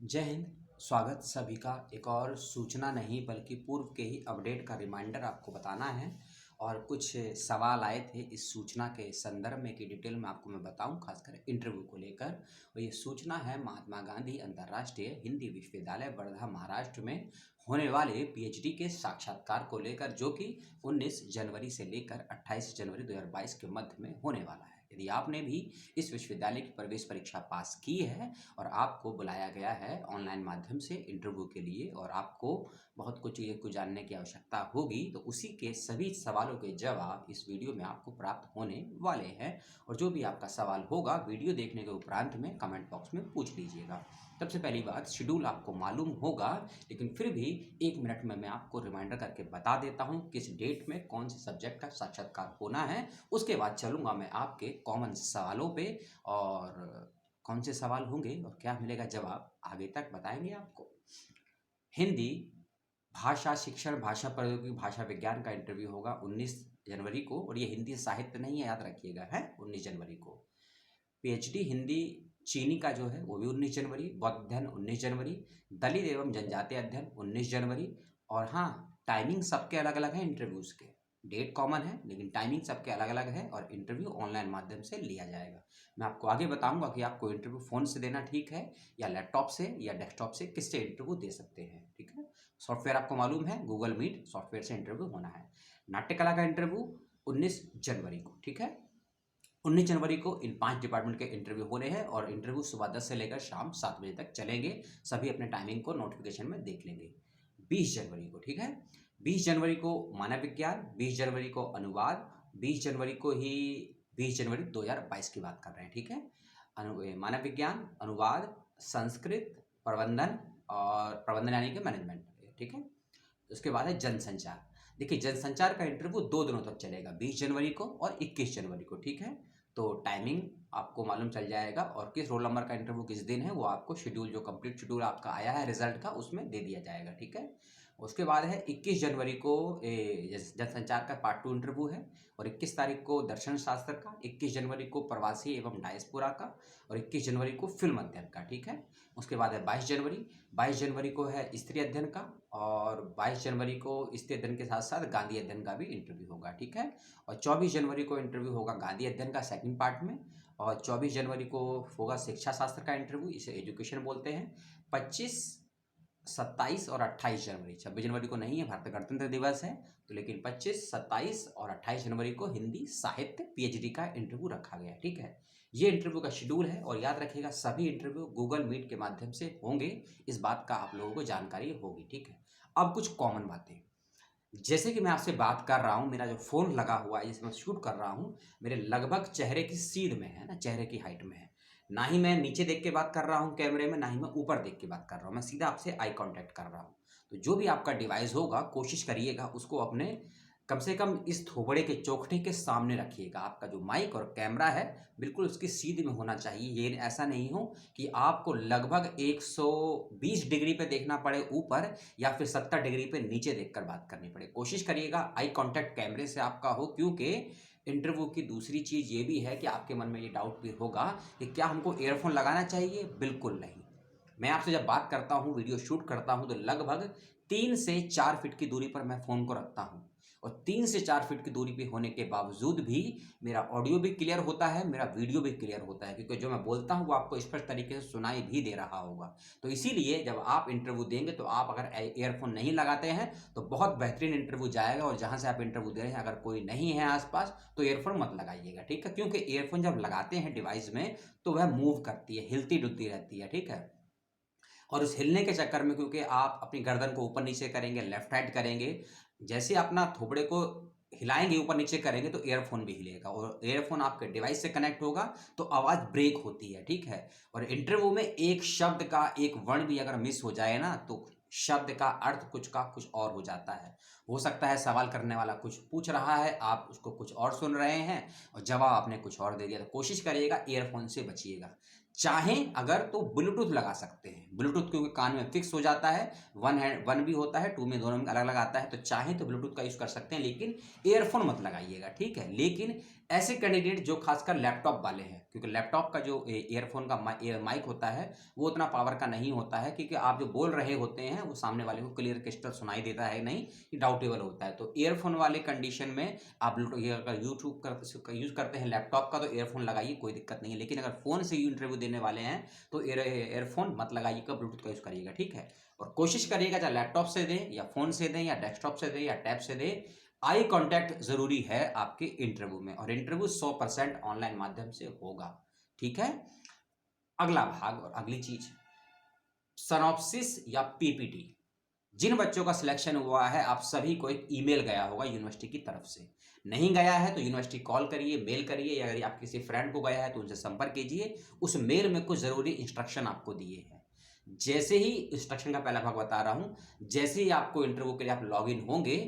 जय हिंद। स्वागत सभी का। एक और सूचना नहीं बल्कि पूर्व के ही अपडेट का रिमाइंडर आपको बताना है और कुछ सवाल आए थे इस सूचना के संदर्भ में कि डिटेल में आपको मैं बताऊं, खासकर इंटरव्यू को लेकर। और ये सूचना है महात्मा गांधी अंतर्राष्ट्रीय हिंदी विश्वविद्यालय वर्धा महाराष्ट्र में होने वाले पीएचडी के साक्षात्कार को लेकर, जो कि 19 जनवरी से लेकर 28 जनवरी 2022 के मध्य में होने वाला है। यदि आपने भी इस विश्वविद्यालय की प्रवेश परीक्षा पास की है और आपको बुलाया गया है ऑनलाइन माध्यम से इंटरव्यू के लिए और आपको बहुत कुछ चीज़ें को जानने की आवश्यकता होगी, तो उसी के सभी सवालों के जवाब इस वीडियो में आपको प्राप्त होने वाले हैं। और जो भी आपका सवाल होगा वीडियो देखने के उपरांत में कमेंट बॉक्स में पूछ लीजिएगा। सबसे पहली बात, शेड्यूल आपको मालूम होगा, लेकिन फिर भी 1 मिनट में मैं आपको रिमाइंडर करके बता देता हूं किस डेट में कौन से सब्जेक्ट का साक्षात्कार होना है। उसके बाद चलूंगा मैं आपके कॉमन सवालों पे और कौन से सवाल होंगे और क्या मिलेगा जवाब आगे तक बताएंगे आपको। हिंदी भाषा शिक्षण, भाषा प्रौद्योगिकी, भाषा विज्ञान का इंटरव्यू होगा 19 जनवरी को। और ये हिंदी साहित्य नहीं है, याद रखिएगा, है 19 जनवरी को। पीएचडी हिंदी चीनी का जो है वो भी 19 जनवरी, बौद्ध अध्ययन 19 जनवरी, दलित एवं जनजातीय अध्ययन 19 जनवरी। और हाँ, टाइमिंग सबके अलग अलग है इंटरव्यूज़ के। डेट कॉमन है लेकिन टाइमिंग सबके अलग अलग है और इंटरव्यू ऑनलाइन माध्यम से लिया जाएगा। मैं आपको आगे बताऊंगा कि आपको इंटरव्यू फ़ोन से देना ठीक है या लैपटॉप से या डेस्कटॉप से, किससे इंटरव्यू दे सकते हैं। ठीक है, सॉफ्टवेयर आपको मालूम है, गूगल मीट सॉफ्टवेयर से इंटरव्यू होना है। नाट्य कला का इंटरव्यू 19 जनवरी को। ठीक है, 19 जनवरी को इन 5 डिपार्टमेंट के इंटरव्यू होने हैं और इंटरव्यू सुबह 10 से लेकर शाम 7 बजे तक चलेंगे। सभी अपने टाइमिंग को नोटिफिकेशन में देख लेंगे। 20 जनवरी को, ठीक है, 20 जनवरी को मानव विज्ञान, 20 जनवरी को अनुवाद, 20 जनवरी को ही 20 जनवरी 2022 की बात कर रहे हैं। ठीक है, मानव विज्ञान, अनुवाद, संस्कृत, प्रबंधन और प्रबंधन यानी कि मैनेजमेंट। ठीक है, उसके बाद है जनसंचार। देखिए, जनसंचार का इंटरव्यू 2 दिनों तक चलेगा, 20 जनवरी को और 21 जनवरी को। ठीक है, तो टाइमिंग आपको मालूम चल जाएगा और किस रोल नंबर का इंटरव्यू किस दिन है वो आपको शेड्यूल, जो कंप्लीट शेड्यूल आपका आया है रिजल्ट का, उसमें दे दिया जाएगा। ठीक है, उसके बाद है 21 जनवरी को जनसंचार का पार्ट 2 इंटरव्यू है और 21 तारीख को दर्शन शास्त्र का, 21 जनवरी को प्रवासी एवं डायस्पोरा का और 21 जनवरी को फिल्म अध्ययन का। ठीक है, उसके बाद है 22 जनवरी, 22 जनवरी को है स्त्री अध्ययन का और 22 जनवरी को स्त्री अध्ययन के साथ साथ गांधी अध्ययन का भी इंटरव्यू होगा। ठीक है, और 24 जनवरी को इंटरव्यू होगा गांधी अध्ययन का सेकंड पार्ट में और 24 जनवरी को होगा शिक्षा शास्त्र का इंटरव्यू, इसे एजुकेशन बोलते हैं। 25, 27 और 28 जनवरी, 26 जनवरी को नहीं है, भारतीय गणतंत्र दिवस है, तो लेकिन 25, 27 और 28 जनवरी को हिंदी साहित्य पीएचडी का इंटरव्यू रखा गया है। ठीक है, ये इंटरव्यू का शेड्यूल है और याद रखिएगा सभी इंटरव्यू गूगल मीट के माध्यम से होंगे, इस बात का आप लोगों को जानकारी होगी। ठीक है, अब कुछ कॉमन बातें, जैसे कि मैं आपसे बात कर रहा हूँ, मेरा जो फ़ोन लगा हुआ है जिसमें शूट कर रहा हूँ, मेरे लगभग चेहरे की सीध में है ना, चेहरे की हाइट में है। ना ही मैं नीचे देख के बात कर रहा हूँ कैमरे में, ना ही मैं ऊपर देख के बात कर रहा हूँ, मैं सीधा आपसे आई कांटेक्ट कर रहा हूँ। तो जो भी आपका डिवाइस होगा कोशिश करिएगा उसको अपने कम से कम इस थोबड़े के चौखटे के सामने रखिएगा। आपका जो माइक और कैमरा है बिल्कुल उसकी सीध में होना चाहिए। ये ऐसा नहीं हो कि आपको लगभग 120 डिग्री पे देखना पड़े ऊपर या फिर 70 डिग्री पे नीचे देखकर बात करनी पड़े। कोशिश करिएगा आई कांटेक्ट कैमरे से आपका हो, क्योंकि इंटरव्यू की दूसरी चीज़ ये भी है कि आपके मन में ये डाउट भी होगा कि क्या हमको ईयरफोन लगाना चाहिए। बिल्कुल नहीं। मैं आपसे जब बात करता हूँ, वीडियो शूट करता हूँ, तो लगभग 3 से 4 फीट की दूरी पर मैं फ़ोन को रखता हूँ और 3 से 4 फीट की दूरी पे होने के बावजूद भी मेरा ऑडियो भी क्लियर होता है, मेरा वीडियो भी क्लियर होता है, क्योंकि जो मैं बोलता हूँ वो आपको स्पष्ट तरीके से सुनाई भी दे रहा होगा। तो इसीलिए जब आप इंटरव्यू देंगे तो आप अगर ईयरफोन नहीं लगाते हैं तो बहुत बेहतरीन इंटरव्यू जाएगा। और जहाँ से आप इंटरव्यू दे रहे हैं अगर कोई नहीं है आसपास तो ईयरफोन मत लगाइएगा। ठीक है, क्योंकि ईयरफोन जब लगाते हैं डिवाइस में तो वह मूव करती है, हिलती डुलती रहती है। ठीक है, और उस हिलने के चक्कर में क्योंकि आप अपनी गर्दन को ऊपर नीचे करेंगे, लेफ्ट राइट करेंगे, जैसे अपना थोबड़े को हिलाएंगे ऊपर नीचे करेंगे तो ईयरफोन भी हिलेगा और ईयरफोन आपके डिवाइस से कनेक्ट होगा तो आवाज़ ब्रेक होती है। ठीक है, और इंटरव्यू में एक शब्द का एक वर्ण भी अगर मिस हो जाए ना तो शब्द का अर्थ कुछ और हो जाता है। हो सकता है सवाल करने वाला कुछ पूछ रहा है, आप उसको कुछ और सुन रहे हैं और जवाब आपने कुछ और दे दिया। तो कोशिश करिएगा ईयरफोन से बचिएगा। चाहें अगर तो ब्लूटूथ लगा सकते हैं, ब्लूटूथ क्योंकि कान में फिक्स हो जाता है, वन भी होता है, टू में, दोनों में अलग अलग आता है, तो चाहें तो ब्लूटूथ का यूज़ कर सकते हैं, लेकिन ईयरफोन मत लगाइएगा। ठीक है, लेकिन ऐसे कैंडिडेट जो खासकर लैपटॉप वाले हैं, क्योंकि लैपटॉप का जो ईयरफोन का माइक होता है वो उतना पावर का नहीं होता है, क्योंकि आप जो बोल रहे होते हैं वो सामने वाले को क्लियर क्रिस्टल सुनाई देता है नहीं, ये डाउटेबल होता है। तो ईयरफोन वाले कंडीशन में आप ये अगर यूट्यूब का यूज़ करते हैं लैपटॉप का तो ईयरफोन लगाइए, कोई दिक्कत नहीं है। लेकिन अगर फ़ोन से इंटरव्यू देने वाले हैं तो ईयरफोन मत लगाइएगा, ब्लूटूथ का यूज़ करिएगा, ठीक है। और कोशिश करिएगा चाहे लैपटॉप से दें या फ़ोन से दें या डेस्कटॉप से दें या टैब से दें, आई कांटेक्ट जरूरी है आपके इंटरव्यू में, और इंटरव्यू 100% ऑनलाइन माध्यम से होगा, ठीक है। अगला भाग और अगली चीज, सिनॉप्सिस या पीपीटी। जिन बच्चों का सिलेक्शन हुआ है आप सभी को एक ईमेल गया होगा यूनिवर्सिटी की तरफ से। नहीं गया है तो यूनिवर्सिटी कॉल करिए, मेल करिए, या अगर आप किसी फ्रेंड को गया है तो उनसे संपर्क कीजिए। उस मेल में कुछ जरूरी इंस्ट्रक्शन आपको दिए हैं। जैसे ही इंस्ट्रक्शन का पहला भाग बता रहा हूं, जैसे ही आपको इंटरव्यू के लिए आप लॉग इन होंगे,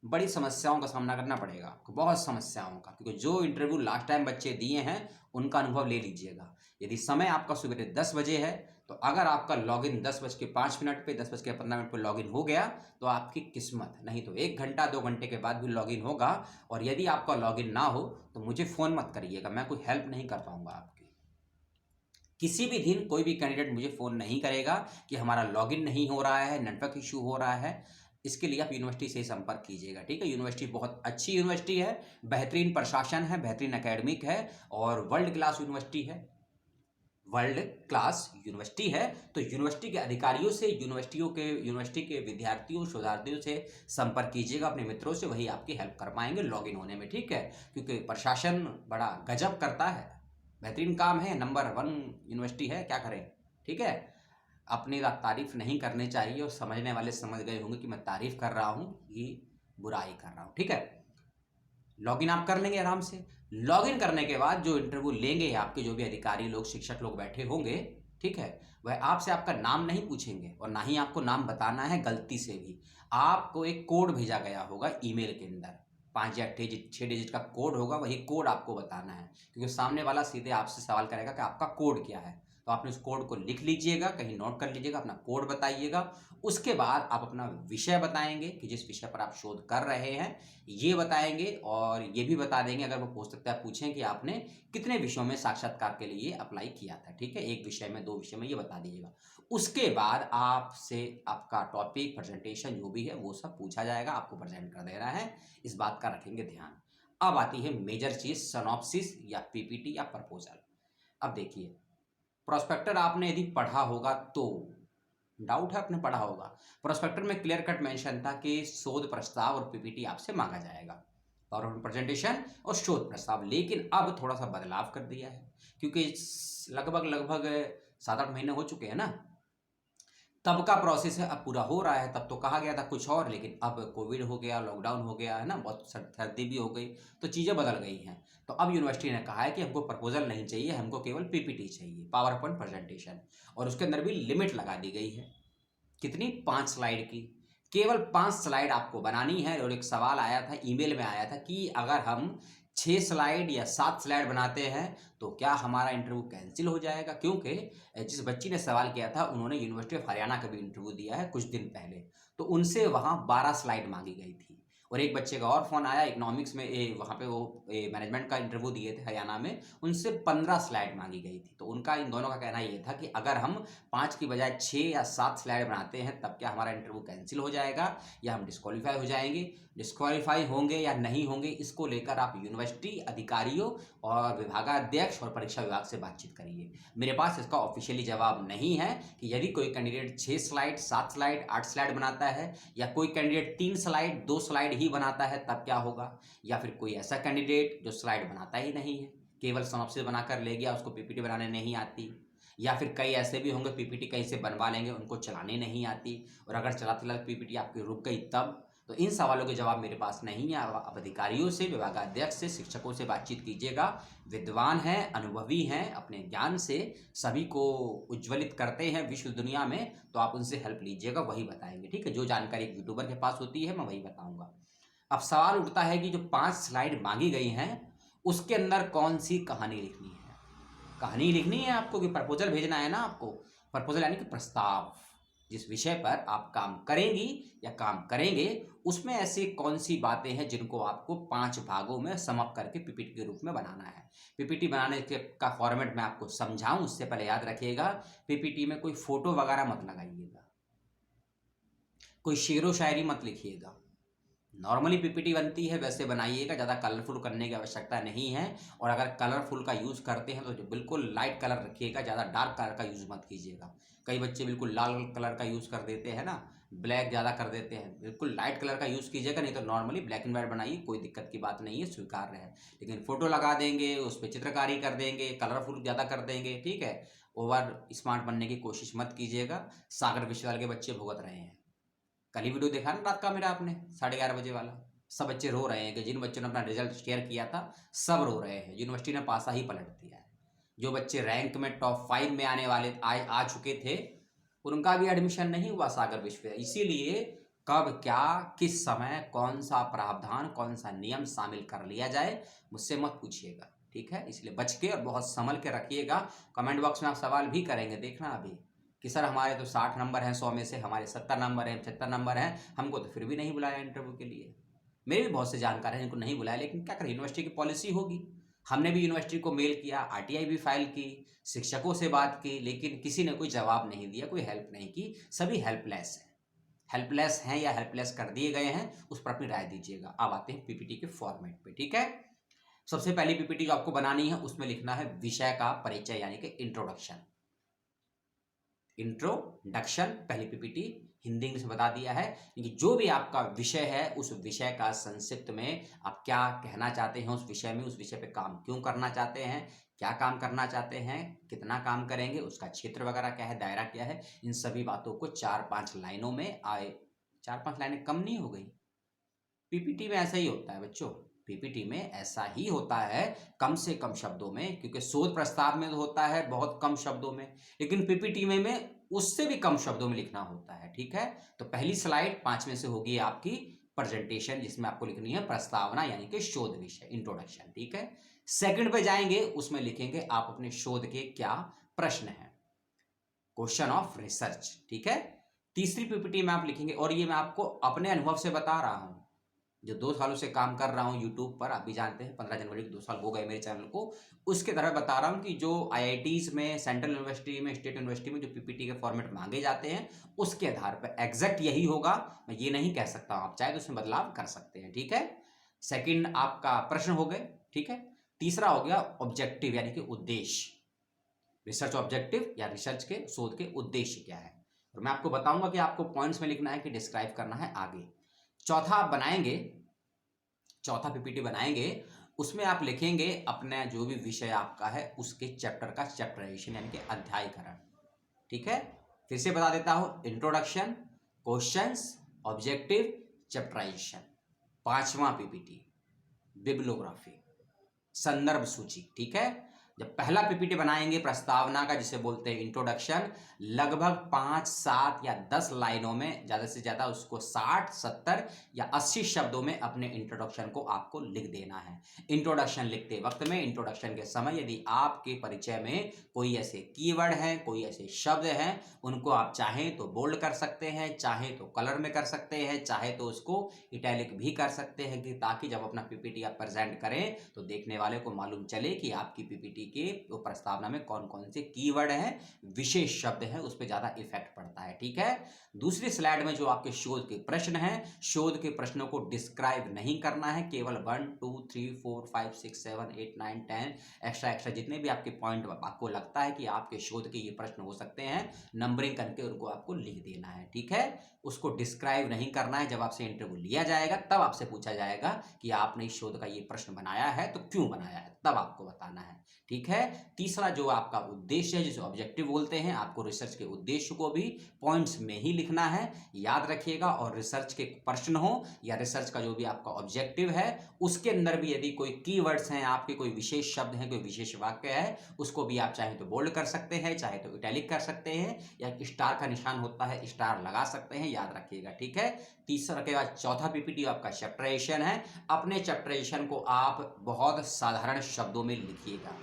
बड़ी समस्याओं का सामना करना पड़ेगा आपको, बहुत समस्याओं का, क्योंकि जो इंटरव्यू लास्ट टाइम बच्चे दिए हैं उनका अनुभव ले लीजिएगा। यदि समय आपका सुबह 10 बजे है तो अगर आपका लॉगिन 10:05 पे 10:15 पे लॉगिन हो गया तो आपकी किस्मत, नहीं तो 1 घंटा 2 घंटे के बाद भी लॉगिन होगा। और यदि आपका लॉगिन ना हो तो मुझे फ़ोन मत करिएगा, मैं कोई हेल्प नहीं कर पाऊंगा आपकी। किसी भी दिन कोई भी कैंडिडेट मुझे फ़ोन नहीं करेगा कि हमारा लॉगिन नहीं हो रहा है, नेटवर्क इशू हो रहा है। इसके लिए आप यूनिवर्सिटी से संपर्क कीजिएगा, ठीक है। यूनिवर्सिटी बहुत अच्छी यूनिवर्सिटी है, बेहतरीन प्रशासन है, बेहतरीन एकेडमिक है और वर्ल्ड क्लास यूनिवर्सिटी है, वर्ल्ड क्लास यूनिवर्सिटी है। तो यूनिवर्सिटी के अधिकारियों से, यूनिवर्सिटी के विद्यार्थियों, शोधार्थियों से संपर्क कीजिएगा, अपने मित्रों से, वही आपकी हेल्प कर पाएंगे लॉगिन होने में, ठीक है। क्योंकि प्रशासन बड़ा गजब करता है, बेहतरीन काम है, नंबर 1 यूनिवर्सिटी है, क्या करें, ठीक है। अपनी तारीफ नहीं करनी चाहिए, और समझने वाले समझ गए होंगे कि मैं तारीफ कर रहा हूँ कि बुराई कर रहा हूँ, ठीक है। लॉगिन आप कर लेंगे आराम से। लॉगिन करने के बाद जो इंटरव्यू लेंगे आपके जो भी अधिकारी लोग, शिक्षक लोग बैठे होंगे, ठीक है, वह आपसे आपका नाम नहीं पूछेंगे और ना ही आपको नाम बताना है गलती से भी। आपको एक कोड भेजा गया होगा ईमेल के अंदर, 5 या 6 डिजिट का कोड होगा, वही कोड आपको बताना है, क्योंकि सामने वाला सीधे आपसे सवाल करेगा कि आपका कोड क्या है। तो आपने उस कोड को लिख लीजिएगा, कहीं नोट कर लीजिएगा, अपना कोड बताइएगा। उसके बाद आप अपना विषय बताएंगे कि जिस विषय पर आप शोध कर रहे हैं ये बताएंगे, और ये भी बता देंगे अगर वो पूछें कि आपने कितने विषयों में साक्षात्कार के लिए अप्लाई किया था, ठीक है, 1 विषय में, 2 विषय में, ये बता दीजिएगा। उसके बाद आपसे आपका टॉपिक, प्रेजेंटेशन जो भी है वो सब पूछा जाएगा, आपको प्रेजेंट कर देना है, इस बात का रखेंगे ध्यान। अब आती है मेजर चीज, सिनॉप्सिस या पीपीटी या प्रपोजल। अब देखिए, प्रोस्पेक्टर आपने यदि पढ़ा होगा तो, डाउट है आपने पढ़ा होगा, प्रोस्पेक्टर में क्लियर कट मेंशन था कि शोध प्रस्ताव और पीपीटी आपसे मांगा जाएगा, पावरपॉइंट प्रेजेंटेशन और शोध प्रस्ताव। लेकिन अब थोड़ा सा बदलाव कर दिया है, क्योंकि लगभग 7-8 महीने हो चुके हैं ना, तब का प्रोसेस है, अब पूरा हो रहा है। तब तो कहा गया था कुछ और, लेकिन अब कोविड हो गया, लॉकडाउन हो गया है ना, बहुत सर्दी भी हो गई, तो चीज़ें बदल गई हैं। तो अब यूनिवर्सिटी ने कहा है कि हमको प्रपोजल नहीं चाहिए, हमको केवल पीपीटी चाहिए, पावर पॉइंट प्रेजेंटेशन, और उसके अंदर भी लिमिट लगा दी गई है। कितनी? 5 स्लाइड की, केवल 5 स्लाइड आपको बनानी है। और एक सवाल आया था, ईमेल में आया था कि अगर हम 6 स्लाइड या 7 स्लाइड बनाते हैं तो क्या हमारा इंटरव्यू कैंसिल हो जाएगा, क्योंकि जिस बच्ची ने सवाल किया था उन्होंने यूनिवर्सिटी ऑफ हरियाणा का भी इंटरव्यू दिया है कुछ दिन पहले, तो उनसे वहाँ 12 स्लाइड मांगी गई थी। और एक बच्चे का और फ़ोन आया इकोनॉमिक्स में, वहाँ पे वो मैनेजमेंट का इंटरव्यू दिए थे हरियाणा में, उनसे 15 स्लाइड मांगी गई थी। तो उनका, इन दोनों का कहना ये था कि अगर हम 5 की बजाय 6 या 7 स्लाइड बनाते हैं तब क्या हमारा इंटरव्यू कैंसिल हो जाएगा या हम डिस्क्वालीफाई हो जाएंगे। डिस्क्वालीफाई होंगे या नहीं होंगे, इसको लेकर आप यूनिवर्सिटी अधिकारियों और विभागाध्यक्ष और परीक्षा विभाग से बातचीत करिए। मेरे पास इसका ऑफिशियली जवाब नहीं है कि यदि कोई कैंडिडेट 6 स्लाइड, 7 स्लाइड, 8 स्लाइड बनाता है, या कोई कैंडिडेट 3 स्लाइड, 2 स्लाइड ही बनाता है तब क्या होगा, या फिर कोई ऐसा कैंडिडेट जो स्लाइड बनाता ही नहीं है, केवल सिनॉप्सिस बनाकर ले गया, उसको पीपीटी बनाने नहीं आती, या फिर कई ऐसे भी होंगे पीपीटी कहीं से बनवा लेंगे, उनको चलाने नहीं आती, और अगर चलाते चलाते पीपीटी आपकी रुक गई तब। तो इन सवालों के जवाब मेरे पास नहीं है। आप अधिकारियों से, विभागाध्यक्ष से, शिक्षकों से बातचीत कीजिएगा, विद्वान हैं, अनुभवी हैं, अपने ज्ञान से सभी को उज्ज्वलित करते हैं विश्व दुनिया में, तो आप उनसे हेल्प लीजिएगा, वही बताएंगे, ठीक है। जो जानकारी एक यूट्यूबर के पास होती है मैं वही बताऊंगा। अब सवाल उठता है कि जो 5 स्लाइड मांगी गई हैं उसके अंदर कौन सी कहानी लिखनी है। कहानी लिखनी है आपको कि प्रपोजल भेजना है ना आपको, प्रपोजल यानी कि प्रस्ताव, जिस विषय पर आप काम करेंगी या काम करेंगे उसमें ऐसी कौन सी बातें हैं जिनको आपको 5 भागों में सम अप करके पीपीटी के रूप में बनाना है। पीपीटी बनाने के का फॉर्मेट मैं आपको समझाऊं उससे पहले याद रखिएगा, पीपीटी में कोई फोटो वगैरह मत लगाइएगा, कोई शेरो शायरी मत लिखिएगा। नॉर्मली पीपीटी बनती है वैसे बनाइएगा, ज़्यादा कलरफुल करने की आवश्यकता नहीं है। और अगर कलरफुल का यूज़ करते हैं तो जो बिल्कुल लाइट कलर रखिएगा, ज़्यादा डार्क कलर का यूज़ मत कीजिएगा। कई बच्चे बिल्कुल लाल कलर का यूज़ कर देते हैं ना, ब्लैक ज़्यादा कर देते हैं, बिल्कुल लाइट कलर का यूज़ कीजिएगा। नहीं तो नॉर्मली ब्लैक एंड वाइट बनाइए, कोई दिक्कत की बात नहीं है, स्वीकार्य है। लेकिन फोटो लगा देंगे, उस पर चित्रकारी कर देंगे, कलरफुल ज़्यादा कर देंगे, ठीक है, ओवर स्मार्ट बनने की कोशिश मत कीजिएगा। सागर विश्वविद्यालय के बच्चे भुगत रहे हैं। कल ही वीडियो देखा ना रात का मेरा आपने 11:30 बजे वाला, सब बच्चे रो रहे हैं कि जिन बच्चों ने अपना रिजल्ट शेयर किया था सब रो रहे हैं। यूनिवर्सिटी ने पासा ही पलट दिया है। जो बच्चे रैंक में टॉप 5 में आने वाले आ चुके थे उनका भी एडमिशन नहीं हुआ सागर विश्वविद्यालय। इसीलिए कब क्या किस समय कौन सा प्रावधान कौन सा नियम शामिल कर लिया जाए मुझसे मत पूछिएगा, ठीक है। इसलिए बच के और बहुत संभल के रखिएगा। कमेंट बॉक्स में आप सवाल भी करेंगे, देखना अभी कि सर हमारे तो 60 नंबर हैं 100 में से, हमारे 70 नंबर हैं 75 नंबर हैं, हमको तो फिर भी नहीं बुलाया इंटरव्यू के लिए। मेरे भी बहुत से जानकार हैं जिनको नहीं बुलाया, लेकिन क्या करें, यूनिवर्सिटी की पॉलिसी होगी। हमने भी यूनिवर्सिटी को मेल किया, आरटीआई भी फाइल की, शिक्षकों से बात की, लेकिन किसी ने कोई जवाब नहीं दिया, कोई हेल्प नहीं की। सभी हेल्पलेस हैं, हेल्पलेस हैं या हेल्पलेस कर दिए गए हैं, उस पर अपनी राय दीजिएगा। अब आते हैं पीपीटी के फॉर्मेट पे, ठीक है। सबसे पहली पीपीटी जो आपको बनानी है उसमें लिखना है विषय का परिचय यानी कि इंट्रोडक्शन। इंट्रोडक्शन पहली पीपीटी हिंदी इंग्लिश में बता दिया है, क्योंकि जो भी आपका विषय है उस विषय का संक्षिप्त में आप क्या कहना चाहते हैं उस विषय में, उस विषय पे काम क्यों करना चाहते हैं, क्या काम करना चाहते हैं, कितना काम करेंगे, उसका क्षेत्र वगैरह क्या है, दायरा क्या है, इन सभी बातों को 4-5 लाइनों में आए। 4-5 लाइनें कम नहीं हो गई? पीपीटी में ऐसा ही होता है बच्चों, पीपीटी में ऐसा ही होता है, कम से कम शब्दों में, क्योंकि शोध प्रस्ताव में तो होता है बहुत कम शब्दों में, लेकिन पीपीटी में उससे भी कम शब्दों में लिखना होता है, ठीक है। तो पहली स्लाइड 5 में से होगी आपकी प्रेजेंटेशन, जिसमें आपको लिखनी है प्रस्तावना यानी कि शोध विषय, इंट्रोडक्शन, ठीक है। सेकंड पे जाएंगे, उसमें लिखेंगे आप अपने शोध के क्या प्रश्न हैं, क्वेश्चन ऑफ रिसर्च, ठीक है। तीसरी पीपीटी में आप लिखेंगे, और ये मैं आपको अपने अनुभव से बता रहा हूं, जो 2 सालों से काम कर रहा हूं यूट्यूब पर, आप भी जानते हैं 15 जनवरी को 2 साल हो गए मेरे चैनल को, उसके तरह बता रहा हूं कि जो आईआईटीज में, सेंट्रल यूनिवर्सिटी में, स्टेट यूनिवर्सिटी में जो पीपीटी के फॉर्मेट मांगे जाते हैं उसके आधार पर एग्जैक्ट यही होगा। मैं ये नहीं कह सकता हूं, आप चाहे तो उसमें बदलाव कर सकते हैं, ठीक है। सेकंड आपका प्रश्न हो गए, ठीक है। तीसरा हो गया ऑब्जेक्टिव यानी कि उद्देश्य, रिसर्च ऑब्जेक्टिव या रिसर्च के शोध के उद्देश्य क्या है, और मैं आपको बताऊंगा कि आपको पॉइंट्स में लिखना है कि डिस्क्राइब करना है आगे। चौथा आप बनाएंगे, चौथा पीपीटी बनाएंगे, उसमें आप लिखेंगे अपना जो भी विषय आपका है उसके चैप्टर का चैप्टराइजेशन यानी कि अध्यायकरण, ठीक है। फिर से बता देता हूं, इंट्रोडक्शन, क्वेश्चंस, ऑब्जेक्टिव, चैप्टराइजेशन। पांचवा पीपीटी बिब्लियोग्राफी, संदर्भ सूची, ठीक है। जब पहला पीपीटी बनाएंगे प्रस्तावना का, जिसे बोलते हैं इंट्रोडक्शन, लगभग 5, 7 या 10 लाइनों में, ज्यादा से ज्यादा उसको 60, 70 या 80 शब्दों में अपने इंट्रोडक्शन को आपको लिख देना है। इंट्रोडक्शन लिखते वक्त में, इंट्रोडक्शन के समय यदि आपके परिचय में कोई ऐसे कीवर्ड हैं, कोई ऐसे शब्द हैं, उनको आप चाहें तो बोल्ड कर सकते हैं, चाहे तो कलर में कर सकते हैं, चाहे तो उसको इटैलिक भी कर सकते हैं, कि ताकि जब अपना पीपीटी आप प्रेजेंट करें तो देखने वाले को मालूम चले कि आपकी पीपीटी के वो प्रस्तावना में कौन कौन से कीवर्ड हैं, विशेष शब्द हैं, उस पर ज्यादा इफेक्ट पड़ता है, ठीक है। दूसरी स्लाइड में जो आपके शोध के प्रश्न हैं, शोध के प्रश्नों को डिस्क्राइब नहीं करना है, केवल 1, 2, 3, 4, 5, 6, 7, 8, 9, 10 एक्स्ट्रा जितने भी आपके पॉइंट आपको लगता है कि आपके शोध के ये प्रश्न हो सकते हैं, नंबरिंग करके उनको आपको लिख देना है, ठीक है। उसको डिस्क्राइब नहीं करना है। जब आपसे इंटरव्यू लिया जाएगा तब आपसे पूछा जाएगा कि आपने इस शोध का ये प्रश्न बनाया है तो क्यों बनाया है, तब आपको बताना है, ठीक है। तीसरा जो आपका उद्देश्य है, जिसे ऑब्जेक्टिव बोलते हैं, आपको रिसर्च के उद्देश्य को भी पॉइंट्स में ही लिखना है, याद रखिएगा। और रिसर्च के प्रश्न हो या रिसर्च का जो भी आपका ऑब्जेक्टिव है उसके अंदर भी यदि कोई कीवर्ड्स हैं, आपके कोई विशेष शब्द हैं, कोई विशेष वाक्य है, उसको भी आप चाहे तो बोल्ड कर सकते हैं, चाहे तो इटैलिक कर सकते हैं, या स्टार का निशान होता है स्टार लगा सकते हैं, याद रखिएगा, ठीक है। तीसरा के बाद चौथा पीपीटी आपका चैप्टराइजेशन है। अपने चैप्टराइजेशन को आप बहुत साधारण शब्दों में लिखिएगा,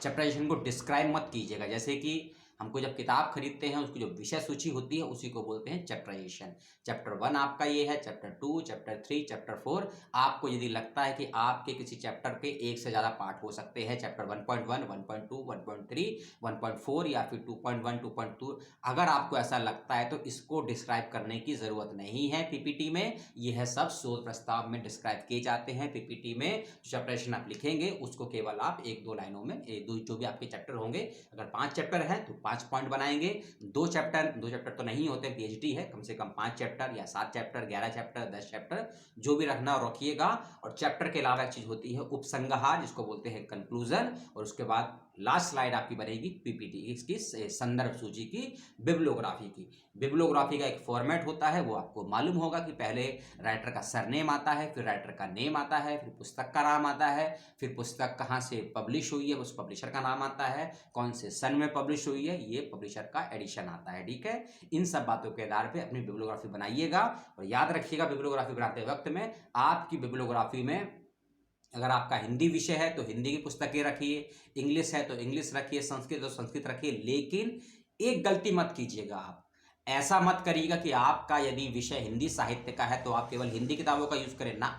चैप्टराइजेशन को डिस्क्राइब मत कीजिएगा। जैसे कि हमको जब किताब खरीदते हैं उसकी जो विषय सूची होती है उसी को बोलते हैं चैप्टराइजेशन। चैप्टर 1 आपका ये है, चैप्टर 2, चैप्टर 3, चैप्टर 4। आपको यदि लगता है कि आपके किसी चैप्टर के एक से ज़्यादा पार्ट हो सकते हैं, चैप्टर 1.1, 1.2, 1.3, 1.4 या फिर 2.1, 2.2, अगर आपको ऐसा लगता है तो इसको डिस्क्राइब करने की ज़रूरत नहीं है पीपीटी में। यह सब शोध प्रस्ताव में डिस्क्राइब किए जाते हैं। पीपीटी में जो चैप्टराइजेशन आप लिखेंगे उसको केवल आप 1-2 लाइनों में, जो भी आपके चैप्टर होंगे, अगर 5 चैप्टर हैं तो 5 पॉइंट बनाएंगे। 2 चैप्टर तो नहीं होते, पीएचडी है, कम से कम 5 चैप्टर या 7 चैप्टर, 11 चैप्टर, 10 चैप्टर, जो भी रखना रखिएगा। और चैप्टर के अलावा एक चीज होती है उपसंहार, जिसको बोलते हैं कंक्लूजन। और उसके बाद लास्ट स्लाइड आपकी बनेगी पीपीटी, इसकी संदर्भ सूची की, बिब्लियोग्राफी की। बिब्लियोग्राफी का एक फॉर्मेट होता है, वो आपको मालूम होगा कि पहले राइटर का सरनेम आता है, फिर राइटर का नेम आता है, फिर पुस्तक का नाम आता है, फिर पुस्तक कहाँ से पब्लिश हुई है उस पब्लिशर का नाम आता है, कौन से सन में पब्लिश हुई है, ये पब्लिशर का एडिशन आता है। ठीक है, इन सब बातों के आधार पे अपनी बिब्लियोग्राफी बनाइएगा। और याद रखिएगा, बिब्लियोग्राफी बनाते वक्त में आपकी बिब्लियोग्राफी में अगर आपका हिंदी विषय है तो हिंदी की पुस्तकें रखिए, इंग्लिश है तो इंग्लिश रखिए, संस्कृत तो संस्कृत रखिए। लेकिन एक गलती मत कीजिएगा, आप ऐसा मत करिएगा कि आपका यदि विषय हिंदी साहित्य का है तो आप केवल हिंदी किताबों का यूज करें ना।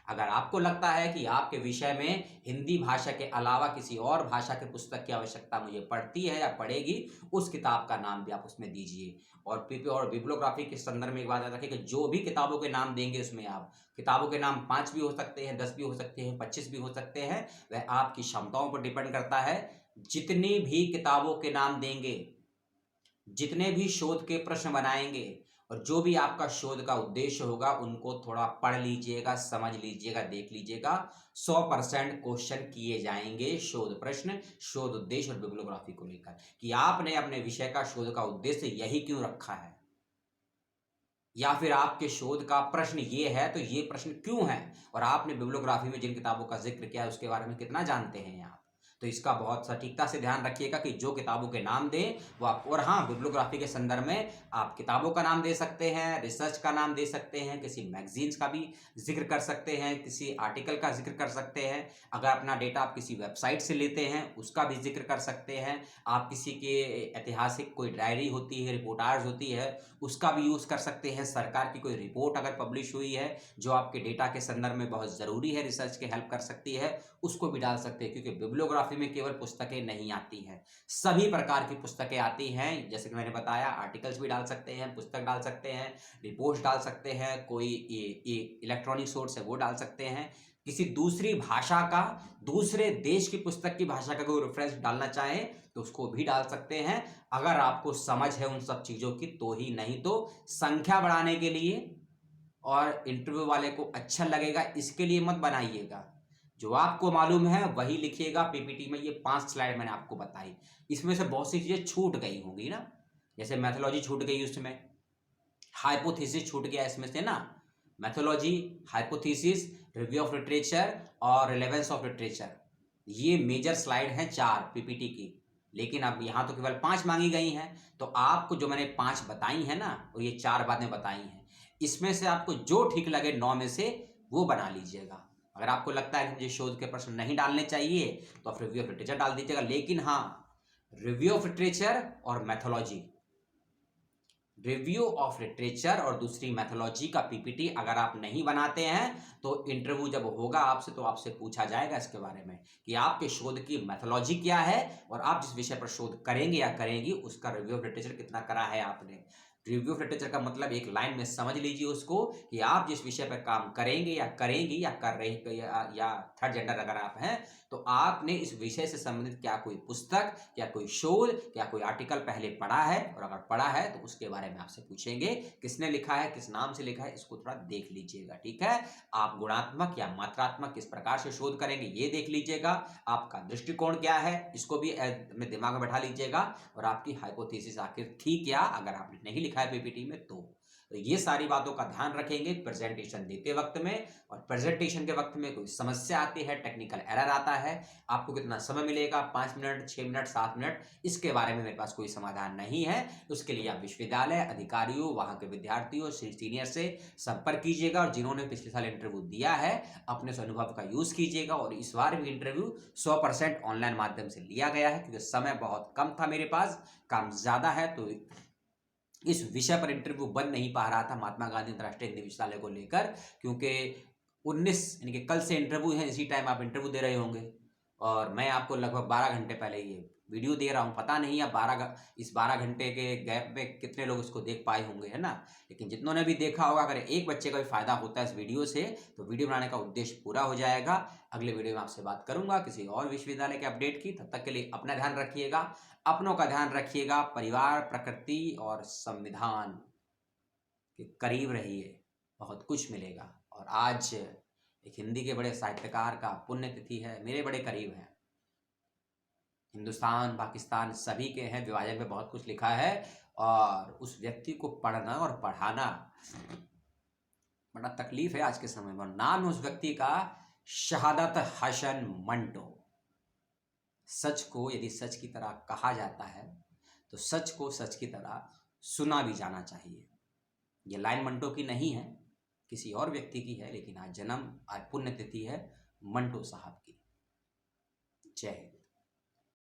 अगर आपको लगता है कि आपके विषय में हिंदी भाषा के अलावा किसी और भाषा के पुस्तक की आवश्यकता मुझे पड़ती है या पड़ेगी, उस किताब का नाम भी आप उसमें दीजिए। और बिब्लियोग्राफी के संदर्भ में एक बात याद रखिए कि जो भी किताबों के नाम देंगे उसमें आप किताबों के नाम 5 भी हो सकते हैं, 10 भी हो सकते हैं, 25 भी हो सकते हैं, वह आपकी क्षमताओं पर डिपेंड करता है। जितनी भी किताबों के नाम देंगे, जितने भी शोध के प्रश्न बनाएंगे और जो भी आपका शोध का उद्देश्य होगा उनको थोड़ा पढ़ लीजिएगा, समझ लीजिएगा, देख लीजिएगा। 100% क्वेश्चन किए जाएंगे शोध प्रश्न, शोध उद्देश्य और बिब्लियोग्राफी को लेकर, कि आपने अपने विषय का शोध का उद्देश्य यही क्यों रखा है, या फिर आपके शोध का प्रश्न ये है तो ये प्रश्न क्यों है, और आपने बिब्लियोग्राफी में जिन किताबों का जिक्र किया है उसके बारे में कितना जानते हैं आप। तो इसका बहुत सटीकता से ध्यान रखिएगा कि जो किताबों के नाम दें वो आप, और हाँ, बिब्लियोग्राफी के संदर्भ में आप किताबों का नाम दे सकते हैं, रिसर्च का नाम दे सकते हैं, किसी मैगजीन्स का भी जिक्र कर सकते हैं, किसी आर्टिकल का जिक्र कर सकते हैं। अगर अपना डेटा आप किसी वेबसाइट से लेते हैं उसका भी जिक्र कर सकते हैं। आप किसी के ऐतिहासिक कोई डायरी होती है, रिपोर्टाज होती है, उसका भी यूज़ कर सकते हैं। सरकार की कोई रिपोर्ट अगर पब्लिश हुई है जो आपके डेटा के संदर्भ में बहुत ज़रूरी है, रिसर्च के हेल्प कर सकती है, उसको भी डाल सकते हैं। क्योंकि बिब्लियोग्राफी में केवल पुस्तकें नहीं आती हैं, सभी प्रकार की पुस्तकें आती हैं। जैसे कि मैंने बताया, आर्टिकल्स भी डाल सकते हैं, पुस्तक डाल सकते हैं, रिपोर्ट डाल सकते हैं, कोई इलेक्ट्रॉनिक सोर्स है वो डाल सकते हैं, किसी दूसरी भाषा का, दूसरे देश की पुस्तक की भाषा का कोई रेफरेंस डालना चाहें तो उसको भी डाल सकते हैं, अगर आपको समझ है उन सब चीज़ों की तो ही। नहीं तो संख्या बढ़ाने के लिए और इंटरव्यू वाले को अच्छा लगेगा इसके लिए मत बनाइएगा। जो आपको मालूम है वही लिखिएगा। पीपीटी में ये 5 स्लाइड मैंने आपको बताई, इसमें से बहुत सी चीज़ें छूट गई होंगी ना, जैसे मैथोलॉजी छूट गई, उसमें हाइपोथेसिस छूट गया इसमें से ना। Methodology, hypothesis, review of literature और रिलेवेंस ऑफ लिटरेचर, ये मेजर स्लाइड हैं 4 पीपीटी की। लेकिन अब यहाँ तो केवल 5 मांगी गई हैं, तो आपको जो मैंने 5 बताई हैं ना, और ये 4 बातें बताई हैं, इसमें से आपको जो ठीक लगे 9 में से वो बना लीजिएगा। अगर आपको लगता है कि मुझे शोध के प्रश्न नहीं डालने चाहिए तो आप रिव्यू ऑफ लिटरेचर डाल दीजिएगा। लेकिन हाँ, रिव्यू ऑफ लिटरेचर और मैथोलॉजी, रिव्यू ऑफ लिटरेचर और दूसरी मैथोलॉजी का पीपीटी अगर आप नहीं बनाते हैं तो इंटरव्यू जब होगा आपसे तो आपसे पूछा जाएगा इसके बारे में कि आपके शोध की मैथोलॉजी क्या है और आप जिस विषय पर शोध करेंगे या करेंगी उसका रिव्यू ऑफ लिटरेचर कितना करा है आपने। रिव्यू ऑफ लिटरेचर का मतलब एक लाइन में समझ लीजिए उसको, कि आप जिस विषय पर काम करेंगे या करेंगी या कर रहे या थर्ड जेंडर अगर आप हैं तो आपने इस विषय से संबंधित क्या कोई पुस्तक, क्या कोई शोध, क्या कोई आर्टिकल पहले पढ़ा है, और अगर पढ़ा है तो उसके बारे में आपसे पूछेंगे किसने लिखा है, किस नाम से लिखा है, इसको थोड़ा देख लीजिएगा। ठीक है, आप गुणात्मक या मात्रात्मक किस प्रकार से शोध करेंगे ये देख लीजिएगा, आपका दृष्टिकोण क्या है इसको भी अपने दिमाग में बैठा लीजिएगा, और आपकी हाइपोथेसिस आखिर थी क्या, अगर आपने नहीं लिखा लिखा है पीपीटी में तो ये सारी बातों का ध्यान रखेंगे प्रेजेंटेशन देते वक्त में। और प्रेजेंटेशन के वक्त में कोई समस्या आती है, टेक्निकल एरर आता है, आपको कितना समय मिलेगा, 5 मिनट, 6 मिनट, 7 मिनट, इसके बारे में मेरे पास कोई समाधान नहीं है। उसके लिए आप विश्वविद्यालय अधिकारियों, वहाँ के विद्यार्थियों, सीनियर से संपर्क कीजिएगा और जिन्होंने पिछले साल इंटरव्यू दिया है अपने उस अनुभव का यूज़ कीजिएगा। और इस बार भी इंटरव्यू 100% ऑनलाइन माध्यम से लिया गया है क्योंकि समय बहुत कम था, मेरे पास काम ज़्यादा है, तो इस विषय पर इंटरव्यू बन नहीं पा रहा था महात्मा गांधी अंतर्राष्ट्रीय हिंदी विश्वविद्यालय को लेकर, क्योंकि 19 यानी कि कल से इंटरव्यू है, इसी टाइम आप इंटरव्यू दे रहे होंगे और मैं आपको लगभग 12 घंटे पहले ये वीडियो दे रहा हूँ। पता नहीं अब इस 12 घंटे के गैप में कितने लोग इसको देख पाए होंगे, है ना। लेकिन जितनों ने भी देखा होगा, अगर एक बच्चे का भी फायदा होता है इस वीडियो से तो वीडियो बनाने का उद्देश्य पूरा हो जाएगा। अगले वीडियो में आपसे बात करूंगा किसी और विश्वविद्यालय के अपडेट की। तब तक के लिए अपना ध्यान रखिएगा, अपनों का ध्यान रखिएगा, परिवार, प्रकृति और संविधान के करीब रहिए, बहुत कुछ मिलेगा। और आज एक हिंदी के बड़े साहित्यकार का पुण्यतिथि है, मेरे बड़े करीब है, हिंदुस्तान पाकिस्तान सभी के हैं, विभाजन में बहुत कुछ लिखा है और उस व्यक्ति को पढ़ना और पढ़ाना बड़ा तकलीफ है आज के समय में। नाम है उस व्यक्ति का शहादत हसन मंटो। सच को यदि सच की तरह कहा जाता है तो सच को सच की तरह सुना भी जाना चाहिए। ये लाइन मंटो की नहीं है, किसी और व्यक्ति की है, लेकिन आज पुण्यतिथि है मंटो साहब की। जय हिंद।